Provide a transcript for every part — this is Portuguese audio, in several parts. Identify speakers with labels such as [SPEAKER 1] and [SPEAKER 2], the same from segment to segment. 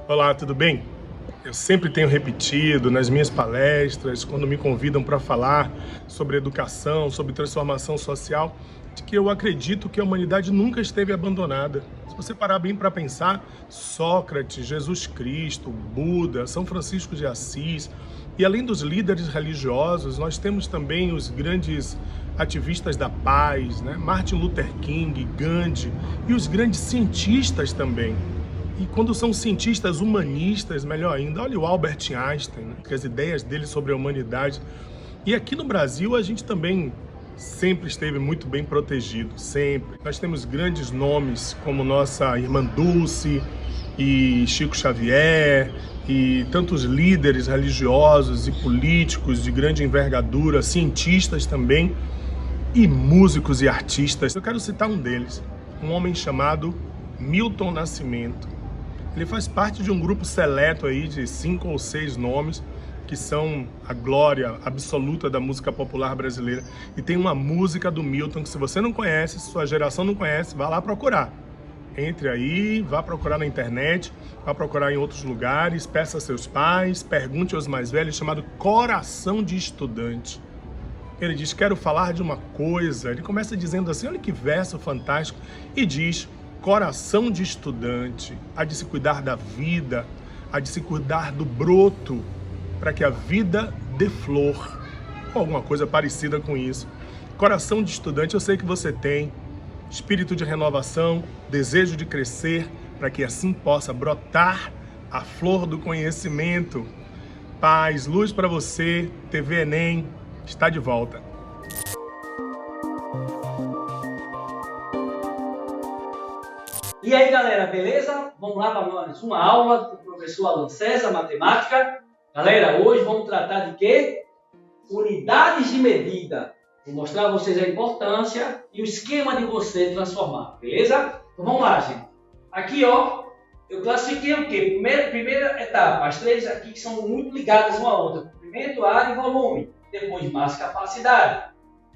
[SPEAKER 1] Olá, tudo bem? Eu sempre tenho repetido nas minhas palestras, quando me convidam para falar sobre educação, sobre transformação social, de que eu acredito que a humanidade nunca esteve abandonada. Se você parar bem para pensar, Sócrates, Jesus Cristo, Buda, São Francisco de Assis, e além dos líderes religiosos, nós temos também os grandes ativistas da paz, né? Martin Luther King, Gandhi e os grandes cientistas também. E quando são cientistas humanistas, melhor ainda, olha o Albert Einstein, né? Que as ideias dele sobre a humanidade. E aqui no Brasil a gente também sempre esteve muito bem protegido, sempre. Nós temos grandes nomes como nossa irmã Dulce e Chico Xavier e tantos líderes religiosos e políticos de grande envergadura, cientistas também e músicos e artistas. Eu quero citar um deles, um homem chamado Milton Nascimento. Ele faz parte de um grupo seleto aí de 5 ou 6 nomes que são a glória absoluta da música popular brasileira. E tem uma música do Milton que, se você não conhece, se sua geração não conhece, vá lá procurar. Entre aí, vá procurar na internet, vá procurar em outros lugares, peça a seus pais, pergunte aos mais velhos, chamado Coração de Estudante. Ele diz, quero falar de uma coisa. Ele começa dizendo assim, olha que verso fantástico, e diz, coração de estudante, há de se cuidar da vida, há de se cuidar do broto, para que a vida dê flor, ou alguma coisa parecida com isso. Coração de estudante, eu sei que você tem, espírito de renovação, desejo de crescer, para que assim possa brotar a flor do conhecimento. Paz, luz para você, TV Enem está de volta.
[SPEAKER 2] E aí, galera, beleza? Vamos lá para mais uma aula do professor Alan César, matemática. Galera, hoje vamos tratar de quê? Unidades de medida. Vou mostrar a vocês a importância e o esquema de você transformar, beleza? Então vamos lá, gente. Aqui, ó, eu classifiquei o quê? Primeira etapa, as três aqui que são muito ligadas uma à outra. Comprimento, área e volume. Depois, massa e capacidade.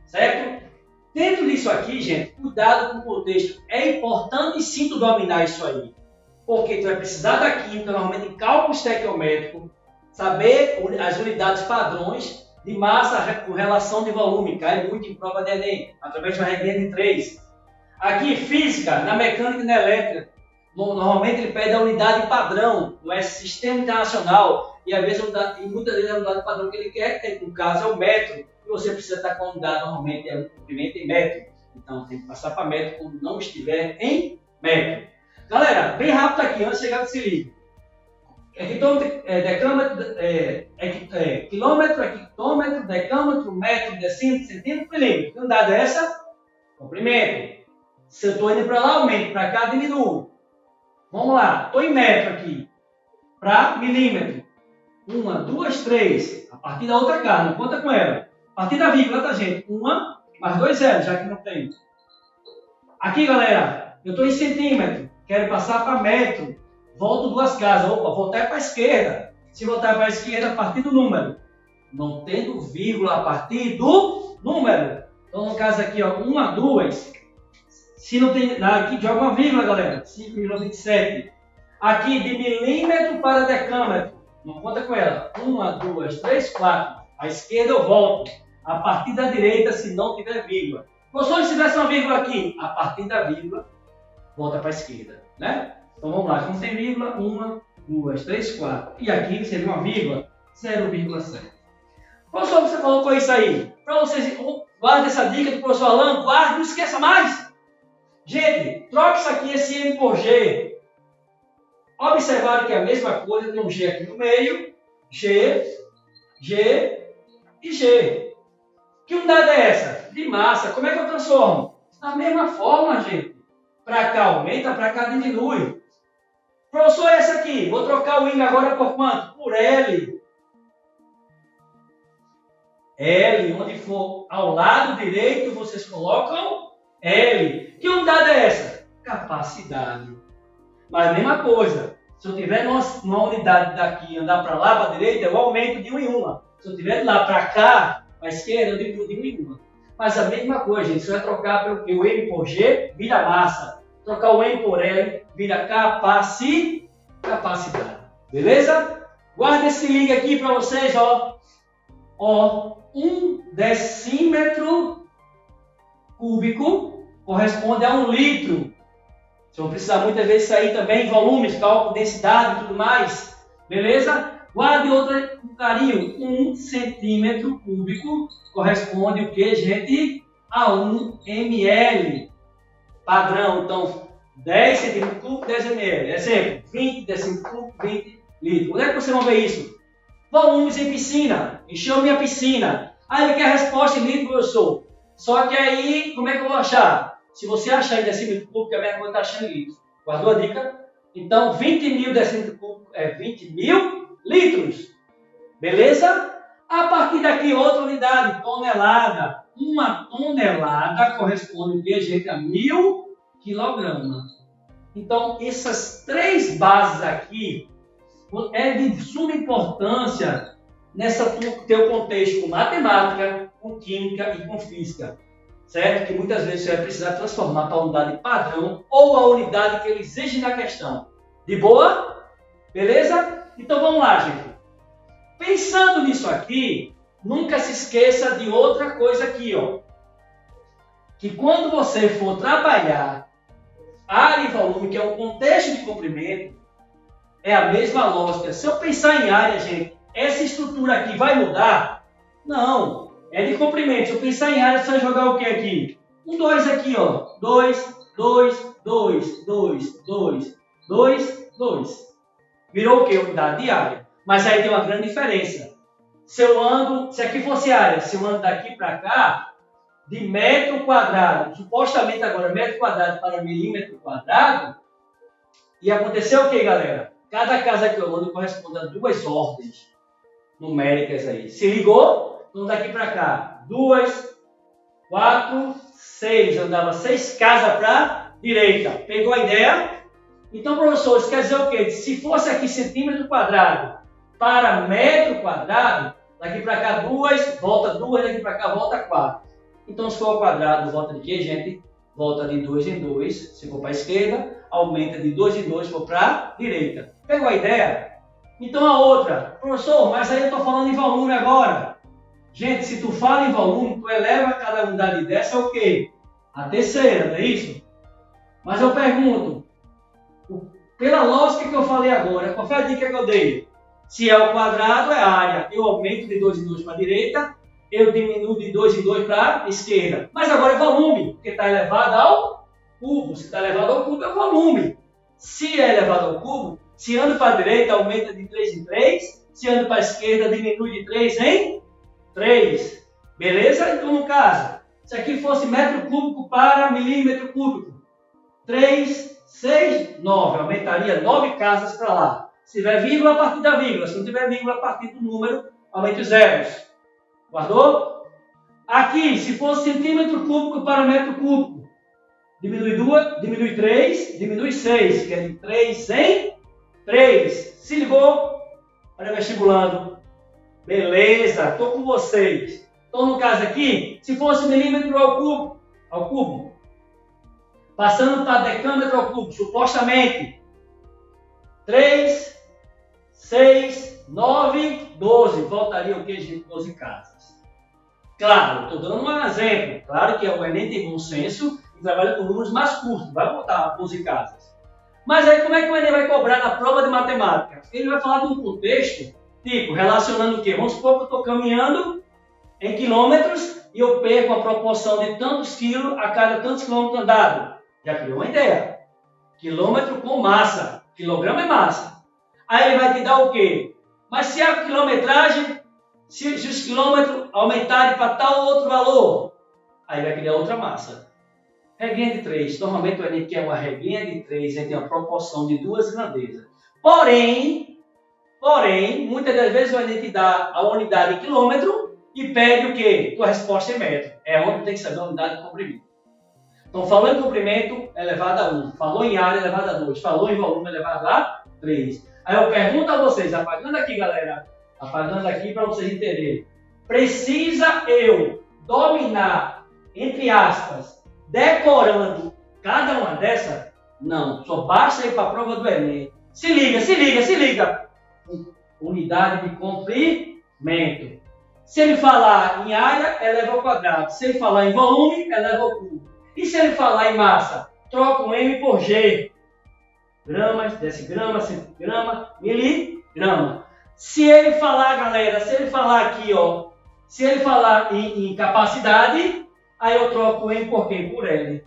[SPEAKER 2] Certo? Dentro disso aqui, gente, cuidado com o contexto. É importante sim tu dominar isso aí. Porque tu vai precisar da química, normalmente em cálculo estequiométrico, saber as unidades padrões de massa com relação de volume. Cai muito em prova de Enem, através de uma regrinha de 3. Aqui em física, na mecânica e na elétrica, normalmente ele pede a unidade padrão, não é sistema internacional. E às vezes, muitas vezes a unidade padrão que ele quer, que no caso é o metro. E você precisa estar com a unidade normalmente é um comprimento em metro. Então tem que passar para metro quando não estiver em metro. Galera, bem rápido aqui, antes de chegar nesse livro. Quilômetro, hectômetro, decâmetro, metro, decímetro, centímetro, milímetro. Que unidade é essa? Comprimento. Se eu estou indo para lá, aumento. Para cá, diminuo. Vamos lá. Estou em metro aqui. Para milímetro. 1, 2, 3. A partir da outra casa, não conta com ela. A partir da vírgula, tá, gente? 1 mais 2 zeros, já que não tem. Aqui, galera, eu estou em centímetro. Quero passar para metro. Volto 2 casas. Opa, voltar para a esquerda. Se voltar para a esquerda, a partir do número. Não tendo vírgula a partir do número. Então, no caso aqui, ó, 1, 2. Se não tem... Aqui, joga uma vírgula, galera. 5,27. Aqui, de milímetro para decâmetro. Não conta com ela. 1, 2, 3, 4. À esquerda eu volto. A partir da direita, se não tiver vírgula. Professor, se tivesse uma vírgula aqui, a partir da vírgula, volta para a esquerda. Né? Então vamos lá. Como tem vírgula, 1, 2, 3, 4. E aqui seria uma vírgula, 0,7. Professor, você colocou isso aí. Para vocês, guarde essa dica do professor Alan, guarde, não esqueça mais. Gente, troque isso aqui, esse M por G. Observaram que é a mesma coisa, tem um G aqui no meio, G e G. Que unidade é essa? De massa. Como é que eu transformo? Da mesma forma, gente. Para cá aumenta, para cá diminui. Professor, essa aqui, vou trocar o I agora por quanto? Por L. L. Onde for ao lado direito, vocês colocam L. Que unidade é essa? Capacidade. Mas a mesma coisa. Se eu tiver numa unidade daqui e andar para lá, para a direita, eu aumento de 1 em 1. Se eu tiver de lá para cá, para a esquerda, eu diminuo de 1 em 1. Mas a mesma coisa, gente. Você vai trocar pelo que? O M por G vira massa. Trocar o M por L vira capacidade. Beleza? Guarda esse link aqui para vocês, ó. 1 decímetro cúbico corresponde a 1 litro. Vocês vão precisar muitas vezes sair também volumes, cálculo, densidade e tudo mais. Beleza? Guarde outra com carinho. 1 centímetro cúbico corresponde o que, gente? A 1 ml. Padrão, então, 10 centímetros cúbicos, 10 ml. Exemplo, 20 decímetros cúbicos, 20 litros. Onde é que vocês vão ver isso? Volumes em piscina. Encheu minha piscina. Aí ele quer a resposta em litro, professor. Só que aí, como é que eu vou achar? Se você achar em decímetro cúbico, a minha conta está achando em litros. Guardou a dica? Então, 20 mil decímetros cúbicos é 20 mil litros. Beleza? A partir daqui, outra unidade, tonelada. Uma tonelada corresponde, o que, gente? A 1000 quilogramas. Então, essas 3 bases aqui é de suma importância nessa teu contexto com matemática, com química e com física. Certo? Que muitas vezes você vai precisar transformar para a unidade padrão ou a unidade que ele exige na questão. De boa? Beleza? Então vamos lá, gente. Pensando nisso aqui, nunca se esqueça de outra coisa aqui, ó. Que quando você for trabalhar área e volume, que é um contexto de comprimento, é a mesma lógica. Se eu pensar em área, gente, essa estrutura aqui vai mudar? Não. É de comprimento. Se eu pensar em área, você vai jogar o que aqui? 2 aqui, ó. 2, 2, 2, 2, 2, 2, 2. Virou o que? Unidade de área. Mas aí tem uma grande diferença. Se aqui fosse área, se eu ando daqui para cá, de metro quadrado, supostamente agora metro quadrado para milímetro quadrado, e aconteceu o que, galera? Cada casa que eu ando corresponde a 2 ordens numéricas aí. Se ligou? Então daqui para cá, 2, 4, 6. Eu dava 6 casas para a direita. Pegou a ideia? Então, professor, isso quer dizer o quê? Se fosse aqui centímetro quadrado para metro quadrado, daqui para cá 2, volta 2, daqui para cá volta 4. Então, se for ao quadrado, volta de quê, gente? Volta de 2 em 2. Se for para a esquerda, aumenta de 2 em 2, se for para a direita. Pegou a ideia? Então, a outra. Professor, mas aí eu estou falando em volume agora. Gente, se tu fala em volume, tu eleva cada unidade dessa o quê? A terceira, não é isso? Mas eu pergunto, pela lógica que eu falei agora, qual foi a dica que eu dei? Se é o quadrado, é a área. Eu aumento de 2 em 2 para a direita, eu diminuo de 2 em 2 para a esquerda. Mas agora é volume, porque está elevado ao cubo. Se está elevado ao cubo, é volume. Se é elevado ao cubo, se ando para a direita, aumenta de 3 em 3. Se ando para a esquerda, diminui de 3 em 3. Beleza? Então, no caso, se aqui fosse metro cúbico para milímetro cúbico, 3, 6, 9. Aumentaria 9 casas para lá. Se tiver vírgula, a partir da vírgula. Se não tiver vírgula, a partir do número, aumente os zeros. Guardou? Aqui, se fosse centímetro cúbico para metro cúbico, diminui 2, diminui 3, diminui 6. Que é de 3 em 3. Se ligou? Olha o vestibulando. Beleza, estou com vocês. Então, no caso aqui, se fosse milímetro ao cubo, passando para decâmetro ao cubo, supostamente, 3, 6, 9, 12. Voltaria o que, gente? 12 casas. Claro, estou dando um exemplo. Claro que o Enem tem bom senso e trabalha com números mais curtos. Vai botar 12 casas. Mas aí como é que o Enem vai cobrar na prova de matemática? Ele vai falar de um contexto, tipo, relacionando o quê? Vamos supor que eu estou caminhando em quilômetros e eu perco a proporção de tantos quilos a cada tantos quilômetros andados. Já criou uma ideia. Quilômetro com massa. Quilograma é massa. Aí ele vai te dar o quê? Mas se a quilometragem, se os quilômetros aumentarem para tal outro valor, aí vai criar outra massa. Regrinha de 3. Normalmente o Enem quer uma regrinha de 3, ele tem uma proporção de 2 grandezas. Porém, muitas das vezes o Enem te dá a unidade em quilômetro e pede o quê? Tua resposta em metro. É onde tem que saber a unidade de comprimento. Então, falou em comprimento, elevado a 1. Falou em área, elevado a 2. Falou em volume, elevado a 3. Aí eu pergunto a vocês, apagando aqui, galera, apagando aqui para vocês entenderem. Precisa eu dominar, entre aspas, decorando cada uma dessas? Não, só basta ir para a prova do Enem. Se liga, se liga, se liga. Unidade de comprimento. Se ele falar em área, eleva ao quadrado. Se ele falar em volume, eleva ao cubo. E se ele falar em massa, troca o M por G. Gramas, decigrama, centigrama, miligrama. Se ele falar, galera, se ele falar aqui, ó, se ele falar em capacidade, aí eu troco o M por quê? Por L.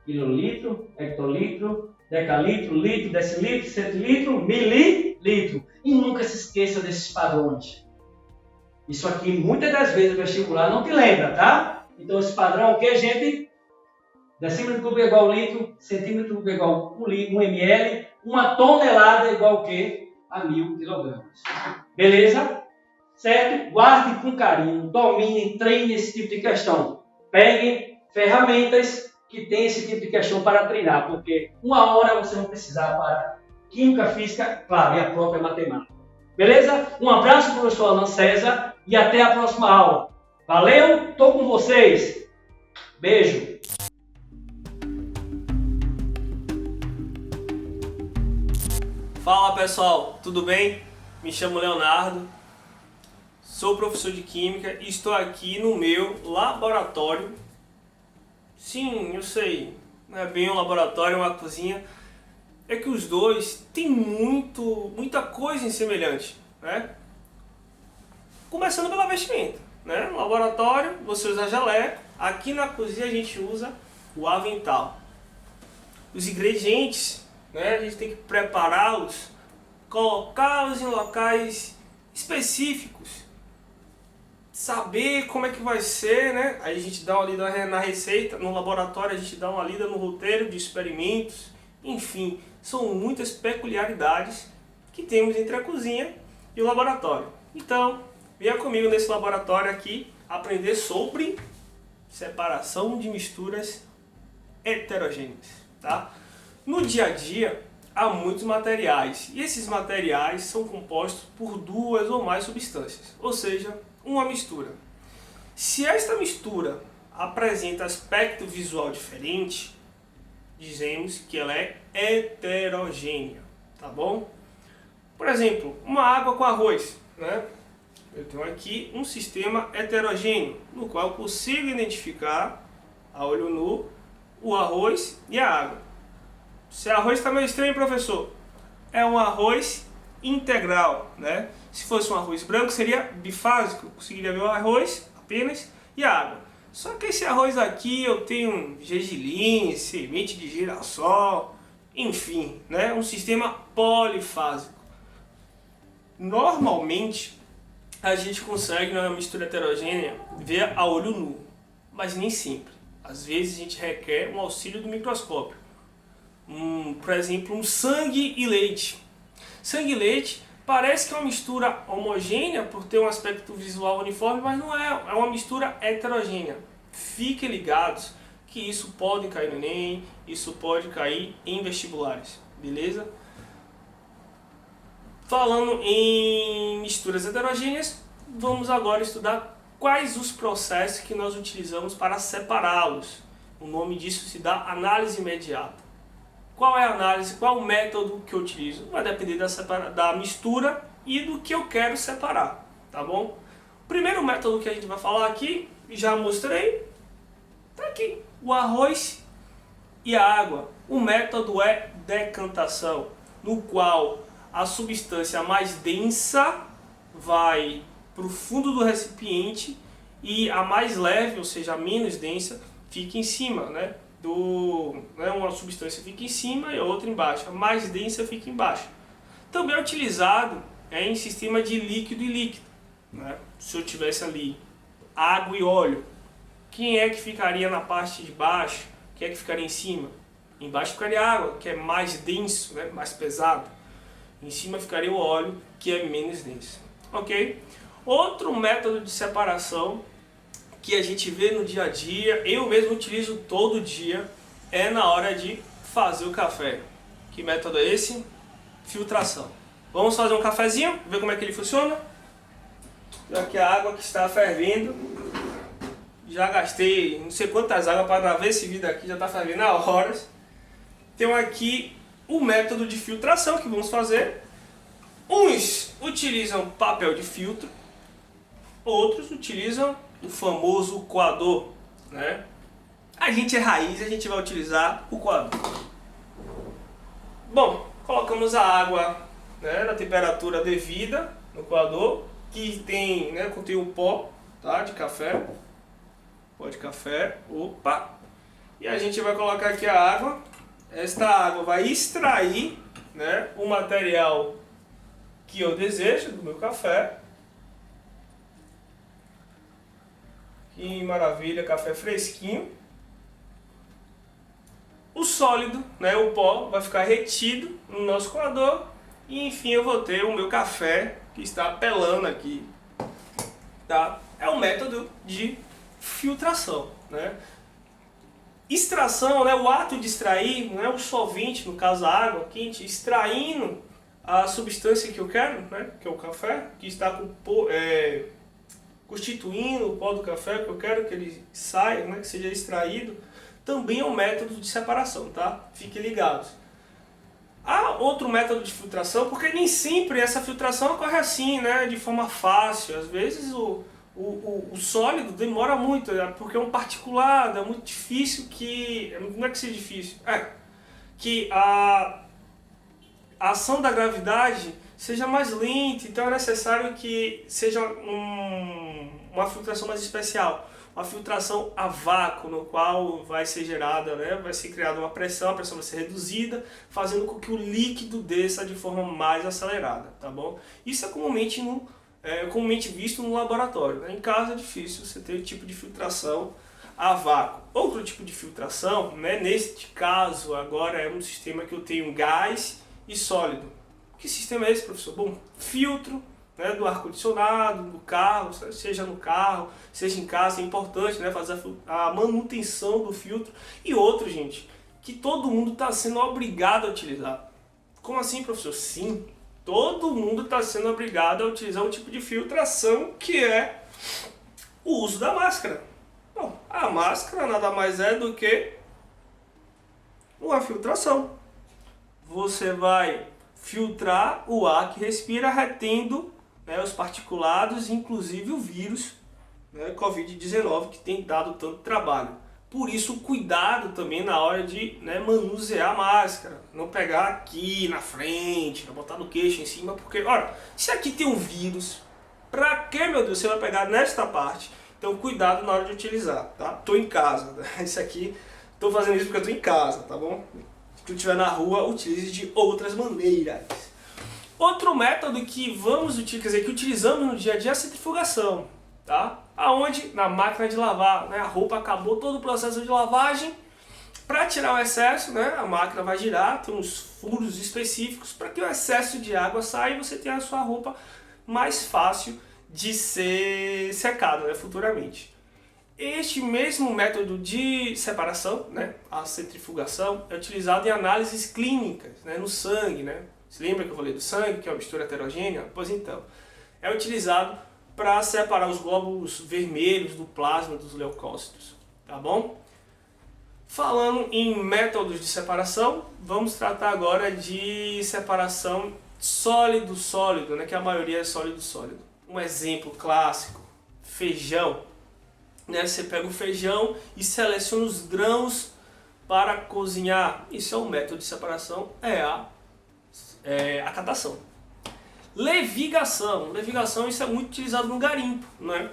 [SPEAKER 2] Quilolitro, hectolitro, decalitro, litro, decilitro, centilitro, mililitro. E nunca se esqueça desses padrões. Isso aqui, muitas das vezes, o vestibular não te lembra, tá? Então, esse padrão, o que, gente? Decímetro cúbico é igual a litro, centímetro cúbico é igual a 1 ml, uma tonelada é igual a quê? A 1000 quilogramas. Beleza? Certo? Guarde com carinho, domine, treine esse tipo de questão. Peguem ferramentas que tem esse tipo de questão para treinar, porque uma hora você vai precisar para química, física, claro, e a própria matemática. Beleza? Um abraço, professor Alan César, e até a próxima aula. Valeu? Estou com vocês. Beijo.
[SPEAKER 3] Fala pessoal, tudo bem? Me chamo Leonardo, sou professor de Química e estou aqui no meu laboratório. Sim, eu sei, não é bem um laboratório, é uma cozinha. É que os dois têm muita coisa em semelhante, né? Começando pela vestimenta, né? No laboratório você usa jaleco, aqui na cozinha a gente usa o avental. Os ingredientes, né? A gente tem que prepará-los, colocá-los em locais específicos, saber como é que vai ser, né? Aí a gente dá uma lida na receita, no laboratório a gente dá uma lida no roteiro de experimentos, enfim, são muitas peculiaridades que temos entre a cozinha e o laboratório. Então, venha comigo nesse laboratório aqui aprender sobre separação de misturas heterogêneas, tá? No dia a dia há muitos materiais e esses materiais são compostos por duas ou mais substâncias, ou seja, uma mistura. Se esta mistura apresenta aspecto visual diferente, dizemos que ela é heterogênea, tá bom? Por exemplo, uma água com arroz, né? Eu tenho aqui um sistema heterogêneo, no qual eu consigo identificar a olho nu o arroz e a água. Se arroz está meio estranho, professor, é um arroz integral, né? Se fosse um arroz branco seria bifásico, eu conseguiria ver o arroz apenas e a água. Só que esse arroz aqui eu tenho gergelim, semente de girassol, enfim, né? Um sistema polifásico. Normalmente a gente consegue na mistura heterogênea ver a olho nu, mas nem sempre. Às vezes a gente requer um auxílio do microscópio. Por exemplo, um sangue e leite. Sangue e leite parece que é uma mistura homogênea por ter um aspecto visual uniforme, mas não é, é uma mistura heterogênea. Fiquem ligados que isso pode cair no Enem, isso pode cair em vestibulares, beleza? Falando em misturas heterogêneas, vamos agora estudar quais os processos que nós utilizamos para separá-los. O nome disso se dá análise imediata. Qual é a análise, qual é o método que eu utilizo? Vai depender da mistura e do que eu quero separar, tá bom? O primeiro método que a gente vai falar aqui, já mostrei, tá aqui, o arroz e a água. O método é decantação, no qual a substância mais densa vai para o fundo do recipiente e a mais leve, ou seja, a menos densa, fica em cima, né? Uma substância fica em cima e a outra embaixo, a mais densa fica embaixo. Também é utilizado em sistema de líquido e líquido, né? Se eu tivesse ali água e óleo, quem é que ficaria na parte de baixo? Quem é que ficaria em cima? Embaixo ficaria a água, que é mais denso, né? Mais pesado. Em cima ficaria o óleo, que é menos denso. Ok? Outro método de separação que a gente vê no dia a dia, eu mesmo utilizo todo dia, é na hora de fazer o café. Que método é esse? Filtração. Vamos fazer um cafezinho, ver como é que ele funciona? Aqui a água que está fervendo. Já gastei não sei quantas águas para gravar esse vídeo aqui, já está fervendo há horas. Tenho aqui o método de filtração que vamos fazer. Uns utilizam papel de filtro, outros utilizam o famoso coador, né? A gente é raiz, a gente vai utilizar o coador. Bom, colocamos a água, né, na temperatura devida no coador, que tem, né, contém um pó, tá, de café, pó de café, opa, e a gente vai colocar aqui a água. Esta água vai extrair, né, o material que eu desejo do meu café. Que maravilha, café fresquinho. O sólido, né, o pó, vai ficar retido no nosso coador. E enfim eu vou ter o meu café que está pelando aqui. Tá? É um método de filtração, né? Extração, né, o ato de extrair, né, o solvente, no caso a água quente, extraindo a substância que eu quero, né, que é o café, que está constituindo o pó do café, que eu quero que ele saia, né, que seja extraído, também é um método de separação, tá? Fiquem ligados. Há outro método de filtração, porque nem sempre essa filtração ocorre assim, né, de forma fácil. Às vezes o sólido demora muito, né, porque é um particulado, é muito difícil que... Não é que seja difícil, que a ação da gravidade seja mais lenta, então é necessário que seja uma filtração mais especial. Uma filtração a vácuo, no qual vai ser gerada, né, vai ser criada uma pressão, a pressão vai ser reduzida, fazendo com que o líquido desça de forma mais acelerada, tá bom? Isso é comumente visto no laboratório, né? Em casa é difícil você ter esse tipo de filtração a vácuo. Outro tipo de filtração, né, neste caso agora é um sistema que eu tenho gás e sólido. Que sistema é esse, professor? Bom, filtro, né, do ar-condicionado, do carro, seja no carro, seja em casa, é importante, né, fazer a manutenção do filtro. E outro, gente, que todo mundo está sendo obrigado a utilizar. Como assim, professor? Sim, todo mundo está sendo obrigado a utilizar um tipo de filtração que é o uso da máscara. Bom, a máscara nada mais é do que uma filtração. Você vai filtrar o ar que respira, retendo, né, os particulados, inclusive o vírus, né, Covid-19, que tem dado tanto trabalho. Por isso, cuidado também na hora de, né, manusear a máscara. Não pegar aqui na frente, não botar no queixo em cima, porque, olha, se aqui tem um vírus, pra que, meu Deus, você vai pegar nesta parte? Então, cuidado na hora de utilizar, tá? Tô em casa, isso aqui, tô fazendo isso porque eu tô em casa, tá bom? Se estiver na rua, utilize de outras maneiras. Outro método que que utilizamos no dia a dia é a centrifugação, tá? Aonde na máquina de lavar, né, a roupa acabou todo o processo de lavagem, para tirar o excesso, né, a máquina vai girar, tem uns furos específicos para que o excesso de água saia e você tenha a sua roupa mais fácil de ser secada, né, futuramente. Este mesmo método de separação, né, a centrifugação, é utilizado em análises clínicas, né, no sangue, né? Você lembra que eu falei do sangue, que é uma mistura heterogênea? Pois então, é utilizado para separar os glóbulos vermelhos do plasma dos leucócitos, tá bom? Falando em métodos de separação, vamos tratar agora de separação sólido-sólido, né, que a maioria é sólido-sólido. Um exemplo clássico, feijão. Né, você pega o feijão e seleciona os grãos para cozinhar. Isso é um método de separação, é a catação. Levigação. Levigação, isso é muito utilizado no garimpo, né?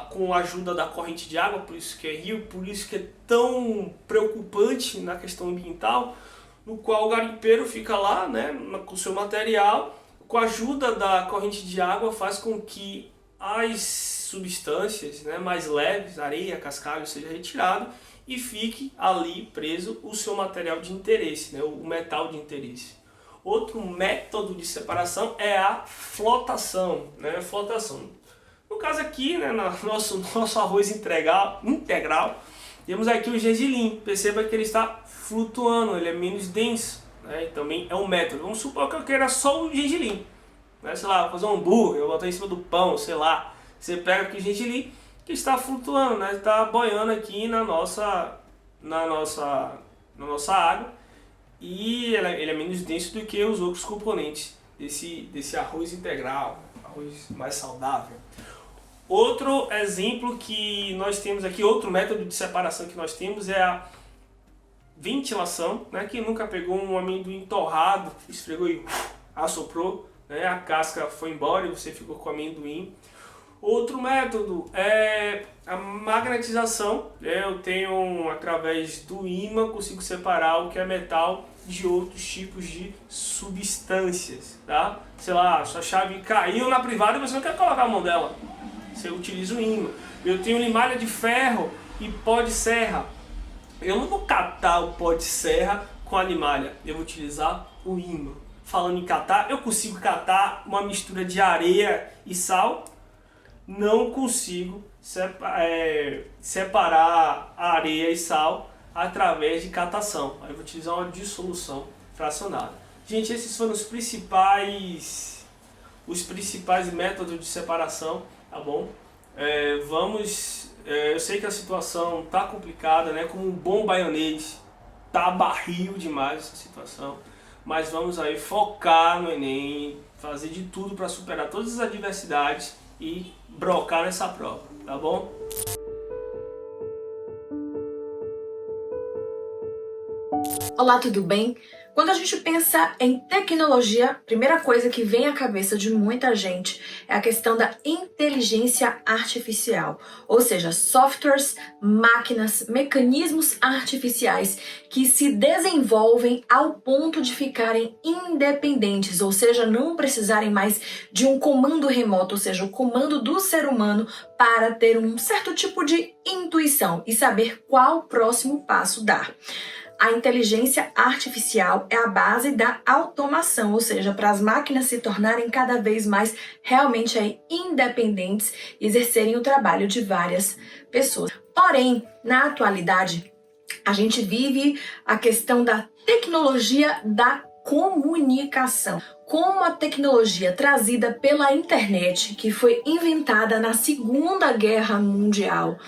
[SPEAKER 3] Com a ajuda da corrente de água, por isso que é rio, por isso que é tão preocupante na questão ambiental, no qual o garimpeiro fica lá, né, com o seu material, com a ajuda da corrente de água faz com que as substâncias, né, mais leves, areia, cascalho, seja retirado e fique ali preso o seu material de interesse, né, o metal de interesse. Outro método de separação é a flotação, né? Flotação. No caso aqui, né, nosso arroz integral, temos aqui o gergelim. Perceba que ele está flutuando, ele é menos denso, né? Também é um método. Vamos supor que eu queira só o gergelim, né? Sei lá, fazer um hambúrguer, eu botar em cima do pão, sei lá. Você pega aqui o gergelim que está flutuando, né? Está boiando aqui na nossa água, e ele é menos denso do que os outros componentes desse arroz integral, arroz mais saudável. Outro exemplo que nós temos aqui, outro método de separação que nós temos é a ventilação, né? Quem nunca pegou um amendoim torrado, esfregou e assoprou, né? A casca foi embora e você ficou com o amendoim. Outro método é a magnetização. Eu tenho, através do ímã, consigo separar o que é metal de outros tipos de substâncias, tá? Sei lá, sua chave caiu na privada e você não quer colocar a mão dela, você utiliza o ímã. Eu tenho limalha de ferro e pó de serra. Eu não vou catar o pó de serra com a limalha, eu vou utilizar o ímã. Falando em catar, eu consigo catar uma mistura de areia e sal. Não consigo separar a areia e sal através de catação. Aí eu vou utilizar uma dissolução fracionada. Gente, esses foram os principais métodos de separação, tá bom? Eu sei que a situação tá complicada, né? Como um bom baianês, tá barril demais essa situação. Mas vamos aí focar no Enem, fazer de tudo para superar todas as adversidades e brocar nessa prova, tá bom?
[SPEAKER 4] Olá, tudo bem? Quando a gente pensa em tecnologia, a primeira coisa que vem à cabeça de muita gente é a questão da inteligência artificial, ou seja, softwares, máquinas, mecanismos artificiais que se desenvolvem ao ponto de ficarem independentes, ou seja, não precisarem mais de um comando remoto, ou seja, o comando do ser humano para ter um certo tipo de intuição e saber qual próximo passo dar. A inteligência artificial é a base da automação, ou seja, para as máquinas se tornarem cada vez mais realmente independentes e exercerem o trabalho de várias pessoas. Porém, na atualidade, a gente vive a questão da tecnologia da comunicação. Como a tecnologia trazida pela internet, que foi inventada na Segunda Guerra Mundial,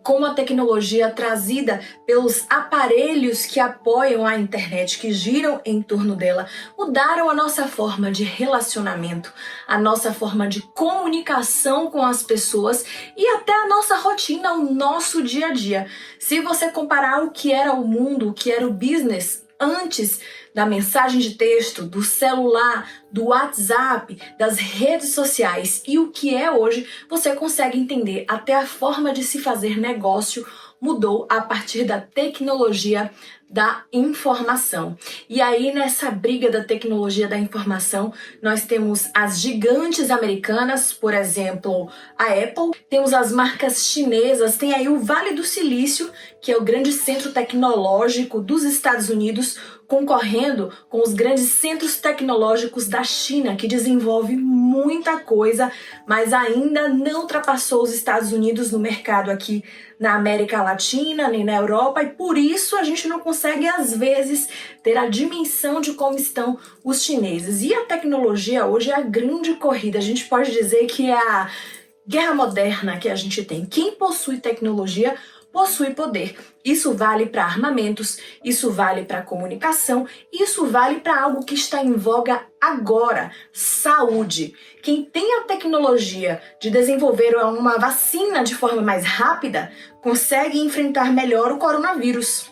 [SPEAKER 4] como a tecnologia trazida pelos aparelhos que apoiam a internet, que giram em torno dela, mudaram a nossa forma de relacionamento, a nossa forma de comunicação com as pessoas e até a nossa rotina, o nosso dia a dia. Se você comparar o que era o mundo, o que era o business antes da mensagem de texto, do celular, do WhatsApp, das redes sociais e o que é hoje, você consegue entender até a forma de se fazer negócio mudou a partir da tecnologia da informação. E aí, nessa briga da tecnologia da informação, nós temos as gigantes americanas, por exemplo, a Apple, temos as marcas chinesas, tem aí o Vale do Silício, que é o grande centro tecnológico dos Estados Unidos, concorrendo com os grandes centros tecnológicos da China, que desenvolve muita coisa, mas ainda não ultrapassou os Estados Unidos no mercado aqui na América Latina, nem na Europa, e por isso a gente não consegue, às vezes, ter a dimensão de como estão os chineses. E a tecnologia hoje é a grande corrida, a gente pode dizer que é a guerra moderna que a gente tem. Quem possui tecnologia possui poder. Isso vale para armamentos, isso vale para comunicação, isso vale para algo que está em voga agora, saúde. Quem tem a tecnologia de desenvolver uma vacina de forma mais rápida, consegue enfrentar melhor o coronavírus.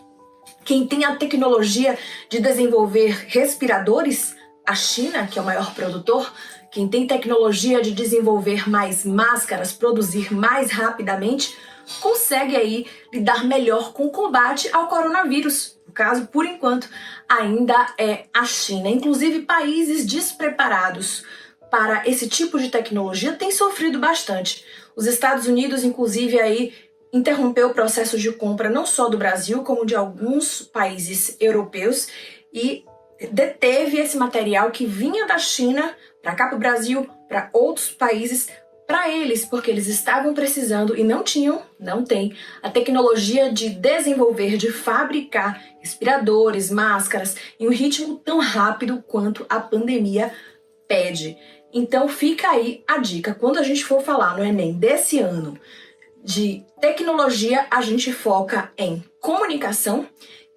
[SPEAKER 4] Quem tem a tecnologia de desenvolver respiradores, a China, que é o maior produtor, quem tem tecnologia de desenvolver mais máscaras, produzir mais rapidamente, consegue aí lidar melhor com o combate ao coronavírus. No caso, por enquanto, ainda é a China. Inclusive, países despreparados para esse tipo de tecnologia têm sofrido bastante. Os Estados Unidos, inclusive, aí interrompeu o processo de compra não só do Brasil, como de alguns países europeus, e deteve esse material que vinha da China para cá para o Brasil, para outros países, para eles, porque eles estavam precisando e não tem a tecnologia de desenvolver, de fabricar respiradores, máscaras em um ritmo tão rápido quanto a pandemia pede. Então fica aí a dica, quando a gente for falar no Enem desse ano de tecnologia, a gente foca em comunicação,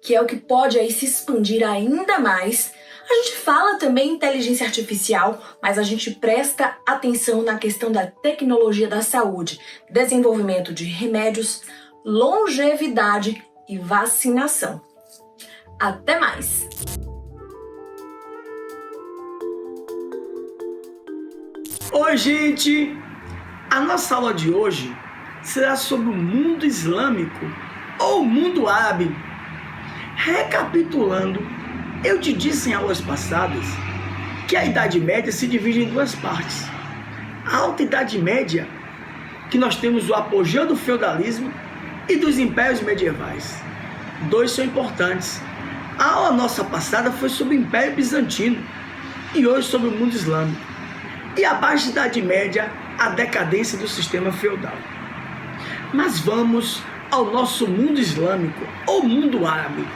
[SPEAKER 4] que é o que pode aí se expandir ainda mais. A gente fala também em inteligência artificial, mas a gente presta atenção na questão da tecnologia da saúde, desenvolvimento de remédios, longevidade e vacinação. Até mais!
[SPEAKER 5] Oi, gente! A nossa aula de hoje será sobre o mundo islâmico ou mundo árabe. Recapitulando, eu te disse em aulas passadas que a Idade Média se divide em duas partes. A Alta Idade Média, que nós temos o apogeu do feudalismo e dos impérios medievais. Dois são importantes. A aula nossa passada foi sobre o Império Bizantino e hoje sobre o mundo islâmico. E a Baixa Idade Média, a decadência do sistema feudal. Mas vamos ao nosso mundo islâmico ou mundo árabe.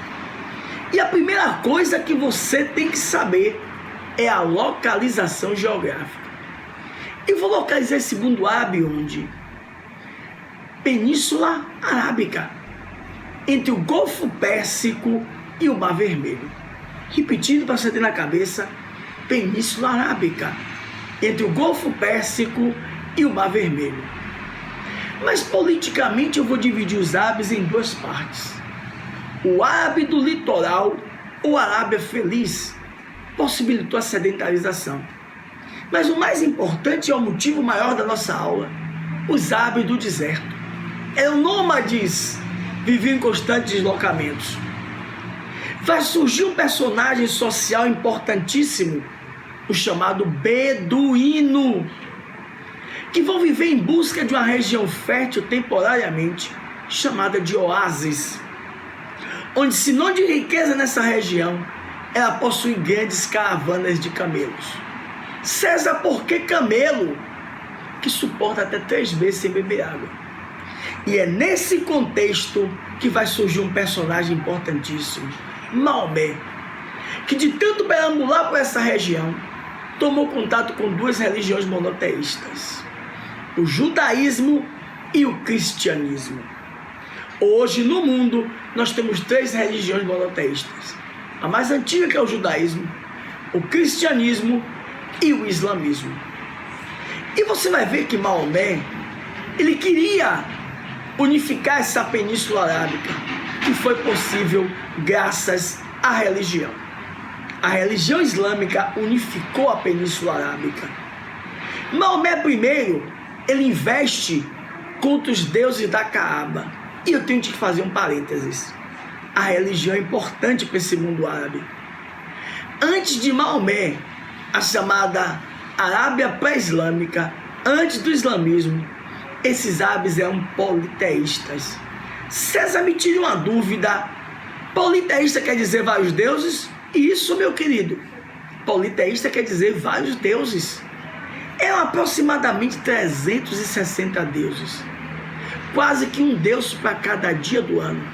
[SPEAKER 5] E a primeira coisa que você tem que saber é a localização geográfica. Eu vou localizar esse mundo árabe onde? Península Arábica, entre o Golfo Pérsico e o Mar Vermelho. Repetindo para você ter na cabeça, Península Arábica, entre o Golfo Pérsico e o Mar Vermelho. Mas politicamente eu vou dividir os árabes em duas partes. O árabe do litoral, ou Arábia Feliz, possibilitou a sedentarização. Mas o mais importante é o motivo maior da nossa aula: os árabes do deserto. Eram nômades, viviam em constantes deslocamentos. Vai surgir um personagem social importantíssimo, o chamado beduíno, que vão viver em busca de uma região fértil temporariamente, chamada de oásis, onde sinônimo de riqueza nessa região, ela possui grandes caravanas de camelos. César, por que camelo? Que suporta até 3 meses sem beber água. E é nesse contexto que vai surgir um personagem importantíssimo, Maomé, que de tanto perambular por essa região, tomou contato com duas religiões monoteístas, o judaísmo e o cristianismo. Hoje no mundo nós temos 3 religiões monoteístas. A mais antiga, que é o judaísmo, o cristianismo e o islamismo. E você vai ver que Maomé, ele queria unificar essa península arábica, que foi possível graças à religião. A religião islâmica unificou a península arábica. Maomé primeiro, ele investe contra os deuses da Caaba. E eu tenho que fazer um parênteses. A religião é importante para esse mundo árabe. Antes de Maomé, a chamada Arábia pré-islâmica, antes do islamismo, esses árabes eram politeístas. César, me tira uma dúvida. Politeísta quer dizer vários deuses? Isso, meu querido. Politeísta quer dizer vários deuses. Eram aproximadamente 360 deuses. Quase que um deus para cada dia do ano.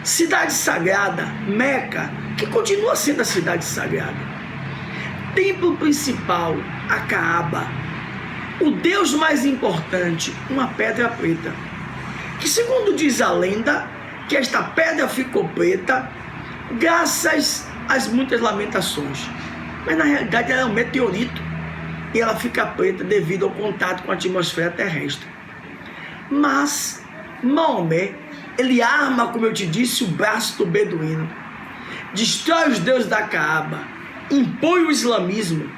[SPEAKER 5] Cidade sagrada, Meca, que continua sendo a cidade sagrada. Templo principal, a Caaba. O deus mais importante, uma pedra preta, que segundo diz a lenda, que esta pedra ficou preta graças às muitas lamentações. Mas na realidade ela é um meteorito e ela fica preta devido ao contato com a atmosfera terrestre. Mas Maomé, ele arma, como eu te disse, o braço do beduíno, destrói os deuses da Caaba, impõe o islamismo,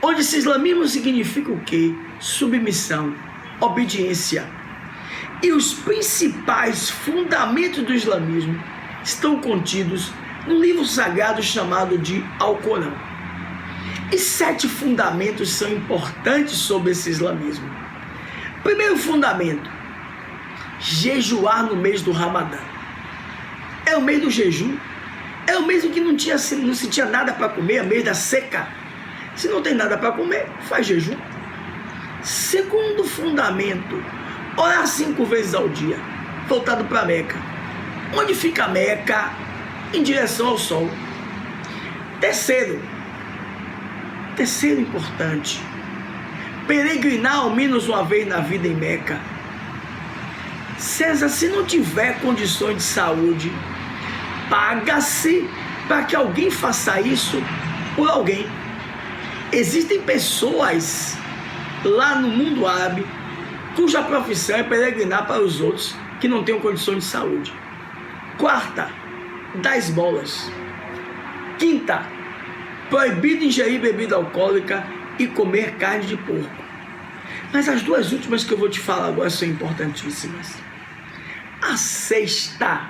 [SPEAKER 5] onde esse islamismo significa o quê? Submissão, obediência. E os principais fundamentos do islamismo estão contidos num livro sagrado chamado de Alcorão. E 7 fundamentos são importantes sobre esse islamismo. Primeiro fundamento: jejuar no mês do Ramadã. É o mês do jejum, É o mês em que não se tinha nada para comer, é o mês da seca. Se não tem nada para comer, faz jejum. Segundo fundamento, orar 5 vezes ao dia, voltado para Meca. Onde fica Meca? Em direção ao sol. Terceiro importante, peregrinar ao menos uma vez na vida em Meca. César, se não tiver condições de saúde, paga-se para que alguém faça isso por alguém. Existem pessoas lá no mundo árabe cuja profissão é peregrinar para os outros que não tenham condições de saúde. Quarta, dar esmolas. Quinta, proibido ingerir bebida alcoólica e comer carne de porco. Mas as duas últimas que eu vou te falar agora são importantíssimas. A sexta,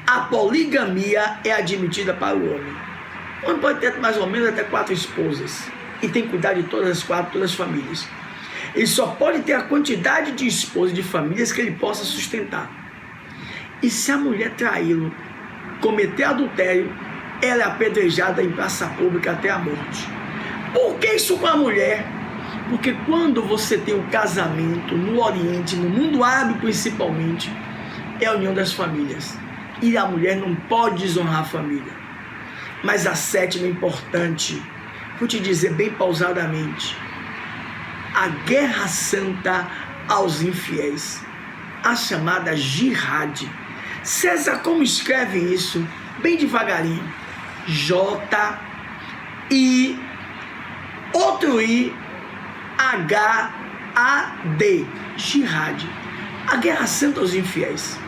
[SPEAKER 5] a poligamia é admitida para o homem. O homem pode ter mais ou menos até 4 esposas e tem que cuidar de todas as 4, todas as famílias. Ele só pode ter a quantidade de esposas, de famílias que ele possa sustentar. E se a mulher traí-lo, cometer adultério, ela é apedrejada em praça pública até a morte. Por que isso com a mulher? Porque quando você tem um casamento no Oriente, no mundo árabe principalmente, é a união das famílias. E a mulher não pode desonrar a família. Mas a sétima é importante, vou te dizer bem pausadamente, a guerra santa aos infiéis, a chamada jihad. César, como escreve isso? Bem devagarinho. J-I, outro I, H-A-D, jihad. A guerra santa aos infiéis.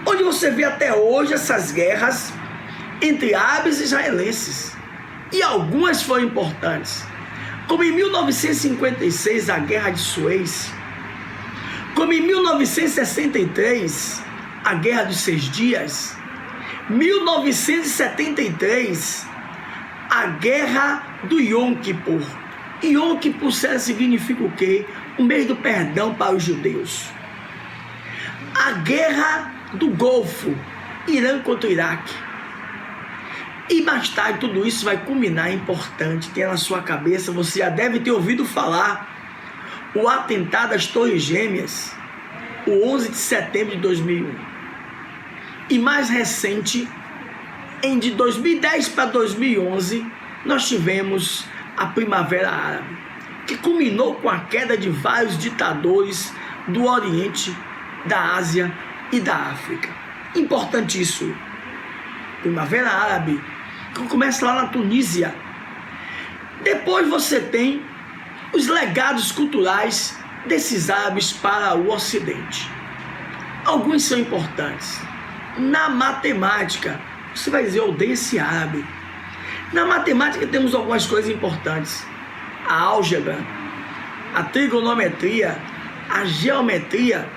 [SPEAKER 5] Onde você vê até hoje essas guerras entre árabes e israelenses. E algumas foram importantes. Como em 1956, a Guerra de Suez. Como em 1963, a Guerra dos 6 Dias. 1973, a Guerra do Yom Kippur. Yom Kippur significa o quê? O mês do perdão para os judeus. A Guerra do Golfo, Irã contra o Iraque. E mais tarde tudo isso vai culminar, é importante, tenha na sua cabeça, você já deve ter ouvido falar, o atentado às Torres Gêmeas, o 11 de setembro de 2001. E mais recente, de 2010 para 2011, nós tivemos a Primavera Árabe, que culminou com a queda de vários ditadores do Oriente, da Ásia e da África. Importantíssimo. Primavera Árabe, que começa lá na Tunísia. Depois você tem os legados culturais desses árabes para o Ocidente. Alguns são importantes. Na matemática, você vai dizer, eu odeio esse árabe. Na matemática temos algumas coisas importantes. A álgebra, a trigonometria, a geometria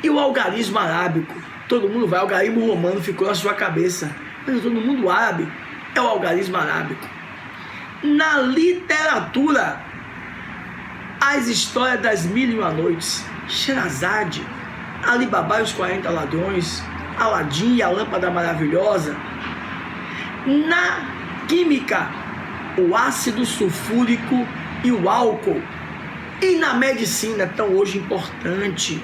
[SPEAKER 5] e o algarismo arábico. Todo mundo vai, o algarismo romano ficou na sua cabeça. Mas todo mundo árabe é o algarismo arábico. Na literatura, as histórias das 1001 Noites, Sherazade, Ali Baba e os 40 Ladrões, Aladim e a Lâmpada Maravilhosa. Na química, o ácido sulfúrico e o álcool. E na medicina, tão hoje importante,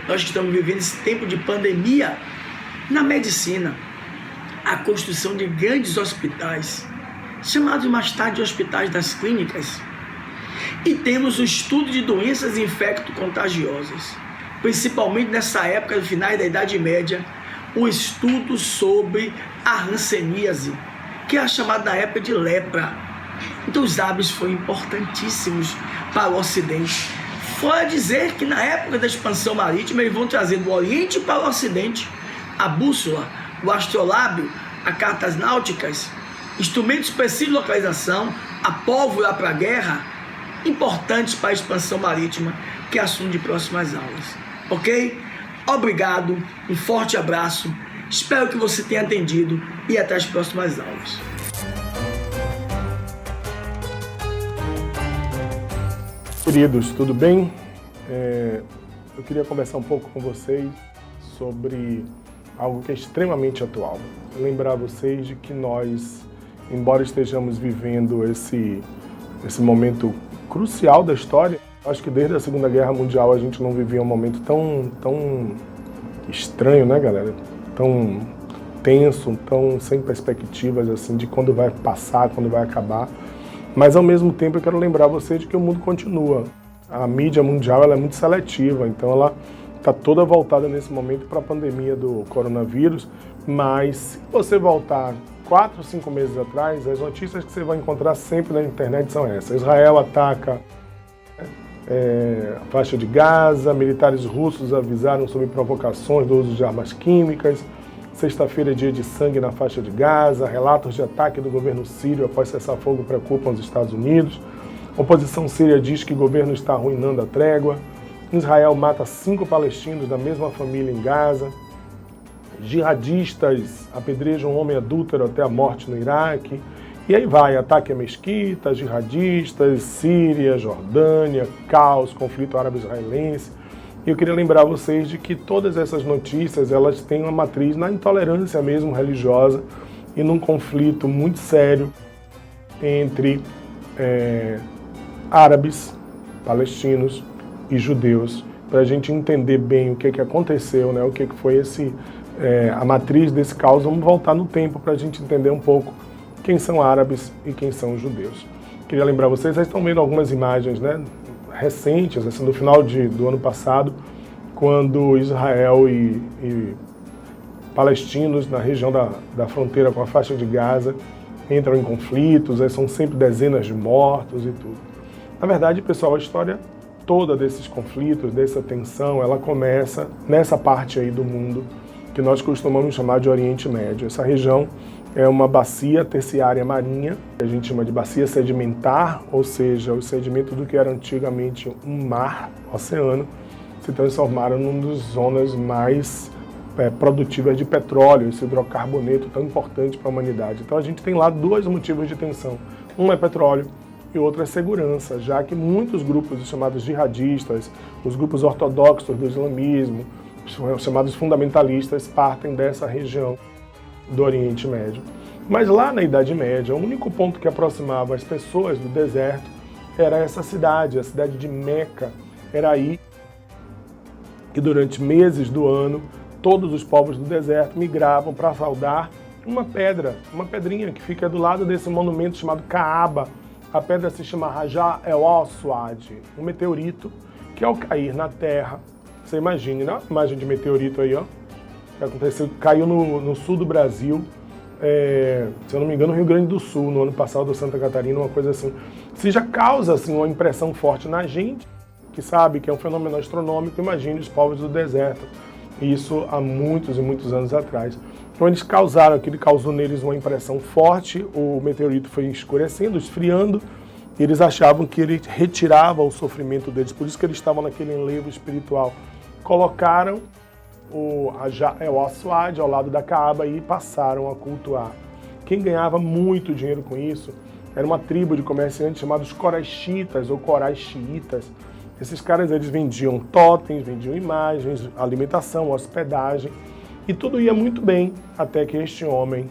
[SPEAKER 5] nós que estamos vivendo esse tempo de pandemia, na medicina, a construção de grandes hospitais, chamados mais tarde de hospitais das clínicas. E temos o estudo de doenças infecto-contagiosas, principalmente nessa época, no final da Idade Média, o estudo sobre a hanseníase, que é chamada na época de lepra. Então os árabes foram importantíssimos para o Ocidente. Fora dizer que na época da expansão marítima, eles vão trazer do Oriente para o Ocidente a bússola, o astrolábio, as cartas náuticas, instrumentos precisos de localização, a pólvora para a guerra, importantes para a expansão marítima, que é assunto de próximas aulas. Ok? Obrigado, um forte abraço, espero que você tenha entendido e até as próximas aulas.
[SPEAKER 1] Queridos, tudo bem? Eu queria conversar um pouco com vocês sobre algo que é extremamente atual. Lembrar vocês de que nós, embora estejamos vivendo esse momento crucial da história, acho que desde a Segunda Guerra Mundial a gente não vivia um momento tão estranho, né, galera? Tão tenso, tão sem perspectivas assim de quando vai passar, quando vai acabar. Mas ao mesmo tempo eu quero lembrar vocês de que o mundo continua. A mídia mundial ela é muito seletiva, então ela está toda voltada nesse momento para a pandemia do coronavírus. Mas se você voltar 4 ou 5 meses atrás, as notícias que você vai encontrar sempre na internet são essas. Israel ataca a faixa de Gaza, militares russos avisaram sobre provocações do uso de armas químicas, sexta-feira é dia de sangue na faixa de Gaza, relatos de ataque do governo sírio após cessar-fogo preocupam os Estados Unidos, a oposição síria diz que o governo está arruinando a trégua, Israel mata 5 palestinos da mesma família em Gaza, jihadistas apedrejam um homem adúltero até a morte no Iraque, e aí vai, ataque a mesquitas, jihadistas, Síria, Jordânia, caos, conflito árabe-israelense. E eu queria lembrar vocês de que todas essas notícias, elas têm uma matriz na intolerância mesmo religiosa e num conflito muito sério entre árabes, palestinos e judeus, para a gente entender bem o que aconteceu, né? O que foi a matriz desse caos. Vamos voltar no tempo para a gente entender um pouco quem são árabes e quem são judeus. Queria lembrar vocês estão vendo algumas imagens, né, recentes, assim, do final do ano passado, quando Israel e palestinos na região da fronteira com a faixa de Gaza entram em conflitos, aí são sempre dezenas de mortos e tudo. Na verdade, pessoal, a história toda desses conflitos, dessa tensão, ela começa nessa parte aí do mundo que nós costumamos chamar de Oriente Médio. Essa região é uma bacia terciária marinha, que a gente chama de bacia sedimentar, ou seja, os sedimentos do que era antigamente um mar, oceano, se transformaram numa das zonas mais produtivas de petróleo, esse hidrocarboneto tão importante para a humanidade. Então a gente tem lá 2 motivos de tensão. Um é petróleo e outro é segurança, já que muitos grupos chamados jihadistas, os grupos ortodoxos do islamismo, os chamados fundamentalistas, partem dessa região do Oriente Médio. Mas lá na Idade Média, o único ponto que aproximava as pessoas do deserto era essa cidade, a cidade de Meca. Era aí que durante meses do ano, todos os povos do deserto migravam para saudar uma pedrinha que fica do lado desse monumento chamado Kaaba. A pedra se chama Hajar el-Aswad, um meteorito que ao cair na terra, você imagine, né? Imagem de meteorito aí, ó. Que aconteceu, caiu no sul do Brasil, se eu não me engano, no Rio Grande do Sul, no ano passado, Santa Catarina, uma coisa assim. Se já causa assim, uma impressão forte na gente, que sabe que é um fenômeno astronômico, imagine os povos do deserto. Isso há muitos e muitos anos atrás. Então eles aquilo causou neles uma impressão forte, o meteorito foi escurecendo, esfriando, e eles achavam que ele retirava o sofrimento deles, por isso que eles estavam naquele enlevo espiritual. Colocaram o Aswad ao lado da Kaaba e passaram a cultuar. Quem ganhava muito dinheiro com isso era uma tribo de comerciantes chamados Coraxitas ou Coraixiitas. Esses caras eles vendiam totens, vendiam imagens, alimentação, hospedagem, e tudo ia muito bem até que este homem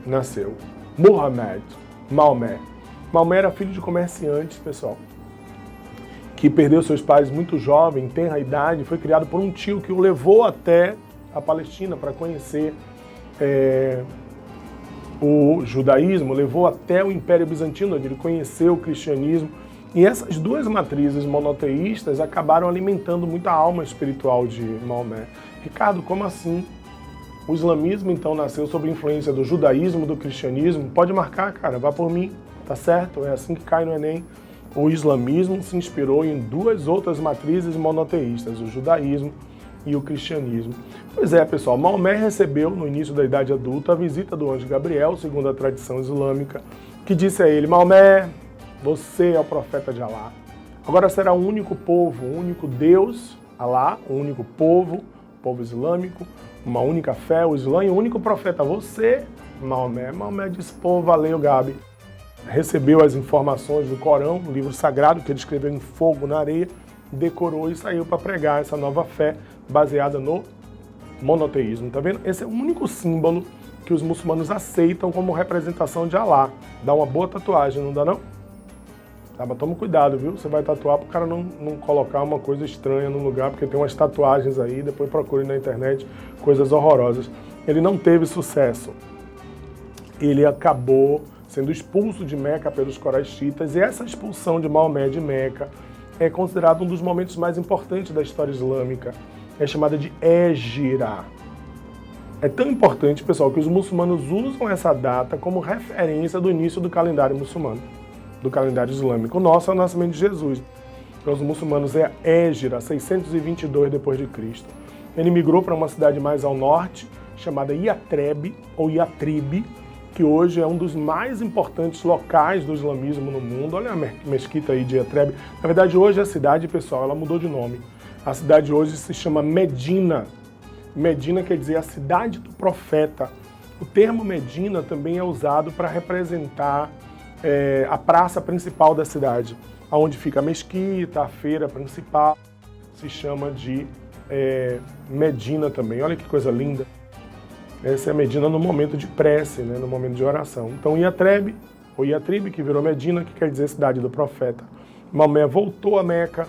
[SPEAKER 1] nasceu. Maomé. Maomé era filho de comerciantes, pessoal, que perdeu seus pais muito jovem, tenra idade, foi criado por um tio que o levou até a Palestina para conhecer o judaísmo, levou até o Império Bizantino, onde ele conheceu o cristianismo. E essas 2 matrizes monoteístas acabaram alimentando muito a alma espiritual de Maomé. Ricardo, como assim? O islamismo, então, nasceu sob influência do judaísmo, do cristianismo? Pode marcar, cara, vá por mim, tá certo? É assim que cai no Enem. O islamismo se inspirou em 2 outras matrizes monoteístas, o judaísmo e o cristianismo. Pois é, pessoal, Maomé recebeu, no início da idade adulta, a visita do anjo Gabriel, segundo a tradição islâmica, que disse a ele: Maomé, você é o profeta de Alá. Agora será um único povo, um único Deus, Alá, um único povo islâmico, uma única fé, o Islã, e um único profeta, você, Maomé. Maomé disse: pô, valeu, Gabi. Recebeu as informações do Corão, um livro sagrado que ele escreveu em fogo na areia, decorou e saiu para pregar essa nova fé baseada no monoteísmo, tá vendo? Esse é o único símbolo que os muçulmanos aceitam como representação de Alá. Dá uma boa tatuagem, não dá não? Tá, mas toma cuidado, viu? Você vai tatuar para o cara não colocar uma coisa estranha no lugar, porque tem umas tatuagens aí, depois procure na internet, coisas horrorosas. Ele não teve sucesso. Ele acabou sendo expulso de Meca pelos Quraishitas, e essa expulsão de Maomé de Meca é considerado um dos momentos mais importantes da história islâmica. É chamada de Hégira. É tão importante, pessoal, que os muçulmanos usam essa data como referência do início do calendário muçulmano, do calendário islâmico. O nosso é o nascimento de Jesus. Para os muçulmanos é Hégira, 622 d.C. Ele migrou para uma cidade mais ao norte, chamada Yatreb, ou Yatrib, que hoje é um dos mais importantes locais do islamismo no mundo. Olha a mesquita aí de Yatreb. Na verdade, hoje a cidade, pessoal, ela mudou de nome. A cidade hoje se chama Medina. Medina quer dizer a cidade do profeta. O termo Medina também é usado para representar a praça principal da cidade, onde fica a mesquita, a feira principal, se chama de Medina também. Olha que coisa linda. Essa é a Medina no momento de prece, né, no momento de oração. Então Yatreb, ou Yatrib, que virou Medina, que quer dizer cidade do profeta. Maomé voltou a Meca,